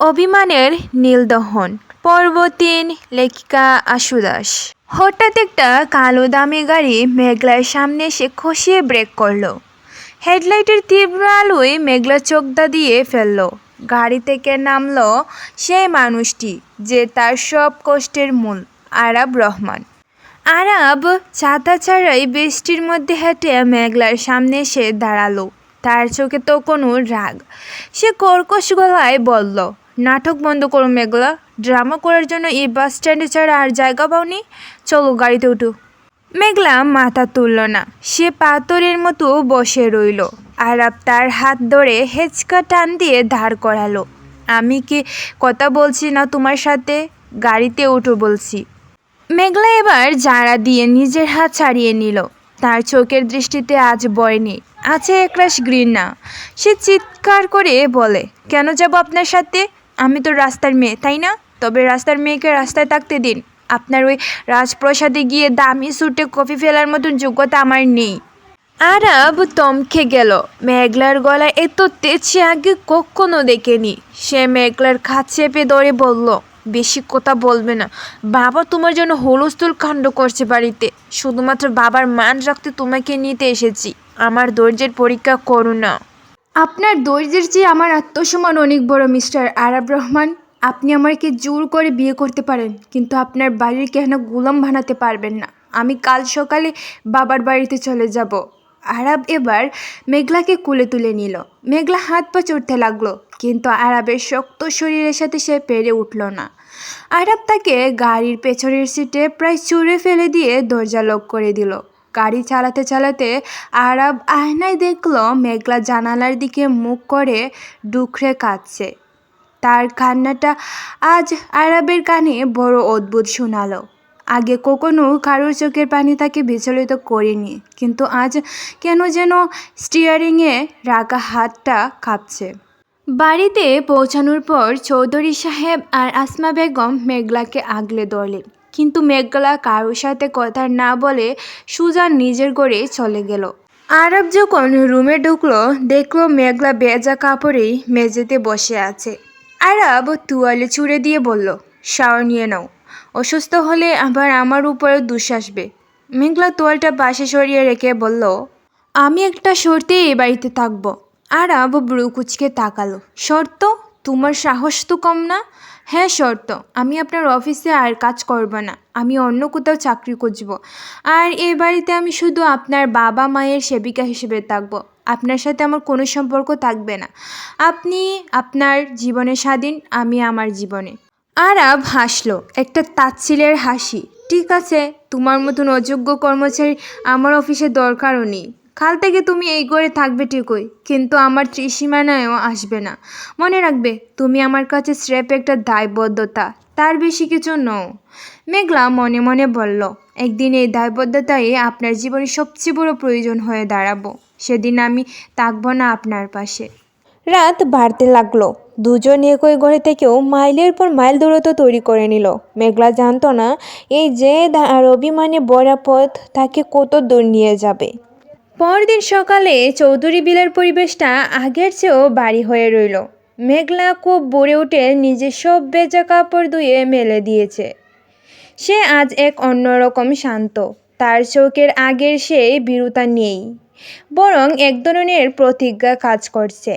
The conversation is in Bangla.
অভিমানের নীলদহন। পর্ব ৩। লেখিকা আশু দাস। হঠাৎ একটা কালো দামি গাড়ি মেঘলার সামনে এসে খসিয়ে ব্রেক করলো। হেডলাইটের তীব্র আলোয় মেঘলা চোখদা দিয়ে ফেলল। গাড়ি থেকে নামলো সেই মানুষটি যে তার সব কষ্টের মূল, আরাব রহমান। আরাব ছাতা ছাড়াই বৃষ্টির মধ্যে হেঁটে মেঘলার সামনে এসে দাঁড়ালো। তার চোখে তো কোনো রাগ। সে কর্কশ গলায় বলল, নাটক বন্ধ করো মেঘলা। ড্রামা করার জন্য এই বাস স্ট্যান্ডে ছাড়া আর জায়গা পাওনি? চলো গাড়িতে উঠো। মেঘলা মাথা তুলল না। সে পাথরের মতো বসে রইল। আরাব তার হাত ধরে হেঁচকা টান দিয়ে দাঁড় করালো। আমি কি কথা বলছি না তোমার সাথে? গাড়িতে উঠো বলছি। মেঘলা এবার জাড়া দিয়ে নিজের হাত ছাড়িয়ে নিল। তার চোখের দৃষ্টিতে আজ ভয় নেই, আছে একরাশ ঘৃণা। সে চিৎকার করে বলে, কেন যাব আপনার সাথে? আমি তো রাস্তার মেয়ে, তাই না? তবে রাস্তার মেয়েকে রাস্তায় থাকতে দিন। আপনার ওই রাজপ্রাসাদে গিয়ে দামি স্যুটে কফি ফেলার মতন যোগ্যতা আমার নেই। আরাব থমকে গেল। মেঘলার গলায় এত তেজ সে আগে কখনো দেখেনি। সে মেঘলার খাট চেপে ধরে বলল, বেশি কথা বলবে না। বাবা তোমার জন্য হুলস্থুল কাণ্ড করছে বাড়িতে। শুধুমাত্র বাবার মান রাখতে তোমাকে নিতে এসেছি। আমার ধৈর্যের পরীক্ষা করো না। আপনার ধৈর্যের চেয়ে আমার আত্মসম্মান অনেক বড় মিস্টার আরাব রহমান। আপনি আমাকে জোর করে বিয়ে করতে পারেন, কিন্তু আপনার বাড়ির কেন গোলাম বানাতে পারবেন না। আমি কাল সকালে বাবার বাড়িতে চলে যাব। আরাব এবার মেঘলাকে কোলে তুলে নিল। মেঘলা হাত পা চড়তে লাগলো, কিন্তু আরাবের শক্ত শরীরের সাথে সে পেরে উঠল না। আরাব তাকে গাড়ির পেছনের সিটে প্রায় ছুঁড়ে ফেলে দিয়ে দরজা লক করে দিল। গাড়ি চালাতে চালাতে আরাব আয়নায় দেখল মেঘলা জানালার দিকে মুখ করে ডুকরে কাঁদছে। তার কান্নাটা আজ আরাবের কানে বড় অদ্ভুত শোনালো। আগে কখনো কারোর চোখের পানি তাকে বিচলিত করেনি, কিন্তু আজ কেন যেন স্টিয়ারিংয়ে রাখা হাতটা কাঁপছে। বাড়িতে পৌঁছানোর পর চৌধুরী সাহেব আর আসমা বেগম মেঘলাকে আগলে ধরলেন, কিন্তু মেঘলা কারোর সাথে কথা না বলে সুজা নিজের ঘরে চলে গেল। আরাব যখন রুমে ঢুকলো, দেখলো মেঘলা ভেজা কাপড়েই মেঝেতে বসে আছে। আরাব তুয়ালে ছুঁড়ে দিয়ে বলল, শাওয়ার নিয়ে নাও। অসুস্থ হলে আবার আমার উপরে দোষ আসবে। মেঘলা তোয়ালটা পাশে সরিয়ে রেখে বলল, আমি একটা শর্তে এই বাড়িতে থাকবো। আরাব ব্রু কুচকে তাকালো। শর্ত? তোমার সাহস তো কম না। হ্যাঁ শর্ত, আমি আপনার অফিসে আর কাজ করব না। আমি অন্য কোথাও চাকরি খুঁজব। আর এই বাড়িতে আমি শুধু আপনার বাবা মায়ের সেবিকা হিসেবে থাকবো। আপনার সাথে আমার কোনো সম্পর্ক থাকবে না। আপনি আপনার জীবনে স্বাধীন, আমি আমার জীবনে। আরাব হাসলো, একটা তাচ্ছিলের হাসি। ঠিক আছে, তোমার মতন অযোগ্য কর্মচারী আমার অফিসে দরকারও নেই। কাল থেকে তুমি এই ঘরে থাকবে ঠিকই, কিন্তু আমার ত্রিসীমানায়ও আসবে না। মনে রাখবে, তুমি আমার কাছে স্রেফ একটা দায়বদ্ধতা, তার বেশি কিছু নও। মেঘলা মনে মনে বলল, একদিন এই দায়বদ্ধতাই আপনার জীবনের সবচেয়ে বড় প্রয়োজন হয়ে দাঁড়াবো। সেদিন আমি থাকবো না আপনার পাশে। রাত বাড়তে লাগলো। দুজন একই ঘরে থেকেও মাইলের পর মাইল দূরত্ব তৈরি করে নিল। মেঘলা জানতো না এই জেদ আর অভিমানে ভরা পথ তাকে কত দূর নিয়ে যাবে। পরদিন সকালে চৌধুরী বিলের পরিবেশটা আগের চেয়েও ভারী হয়ে রইল। মেঘলা খুব ভোরে উঠে নিজের সব ভেজা কাপড় ধুয়ে মেলে দিয়েছে। সে আজ এক অন্যরকম শান্ত। তার চোখের আগের সেই ভীরুতা নেই, বরং এক ধরনের প্রতিজ্ঞা কাজ করছে।